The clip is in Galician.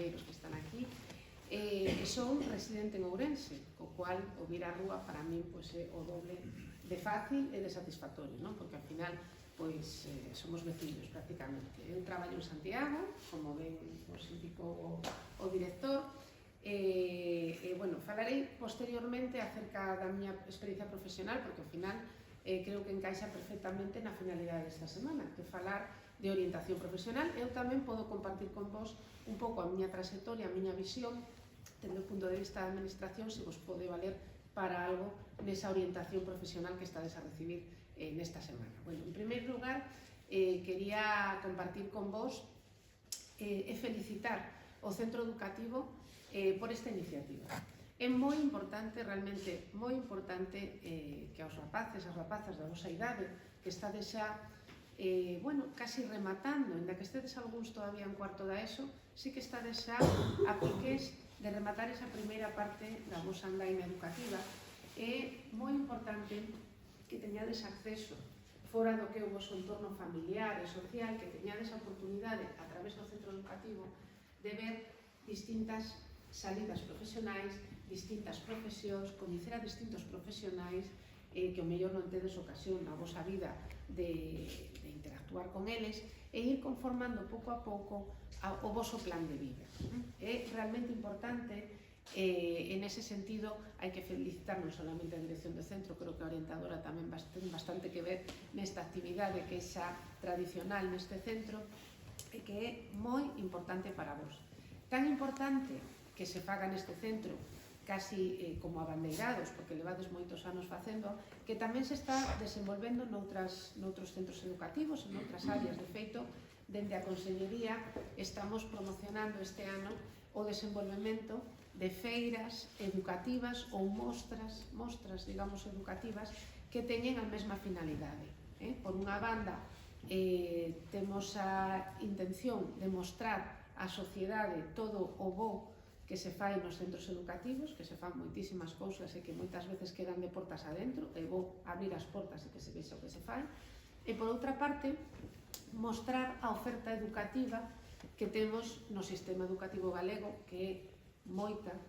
compañeiros que están aquí, son residente en Ourense, co cual o vir á rúa para min é o doble de fácil e de satisfactorio, non? Porque ao final somos vecinos prácticamente. Eu traballo en Santiago, como ben indicou o director, bueno, falarei posteriormente acerca da miña experiencia profesional, porque ao final creo que encaixa perfectamente na finalidade desta semana, que falar de orientación profesional. Eu tamén podo compartir con vos un pouco a miña trayectoria, a miña visión, tendo o punto de vista da administración, se vos pode valer para algo nesa orientación profesional que estades a recibir nesta semana. Bueno, en primeiro lugar, quería compartir con vos e felicitar o centro educativo por esta iniciativa. É moi importante, realmente moi importante, que aos rapaces, as rapazas da vosa idade, que estades xa, bueno, casi rematando, ainda que estedes algúns todavía en cuarto da ESO, sí que estades xa a piques de rematar esa primeira parte da vosa andaina educativa. É moi importante que teñades acceso fora do que é o voso entorno familiar e social, que teñades a oportunidade, a través do centro educativo, de ver distintas salidas profesionais, distintas profesións, coñecer a distintos profesionais que o mellor non tedes ocasión na vosa vida de interactuar con eles e ir conformando pouco a pouco o voso plan de vida. É realmente importante en ese sentido. Hai que felicitar non solamente a dirección do centro, creo que a orientadora tamén ten bastante que ver nesta actividade que é xa tradicional neste centro e que é moi importante para vos. Tan importante que se faga neste centro, casi como abandeirados, porque levades moitos anos facendo, que tamén se está desenvolvendo noutros centros educativos, en outras áreas. De feito, dende a Consellería estamos promocionando este ano o desenvolvemento de feiras educativas ou mostras, digamos, educativas que teñen a mesma finalidade. Por unha banda, temos a intención de mostrar á sociedade todo o bo que se fai nos centros educativos, que se fan moitísimas cousas e que moitas veces quedan de portas adentro, é bo abrir as portas e que se vexa o que se fai. E, por outra parte, mostrar a oferta educativa que temos no sistema educativo galego, que é moita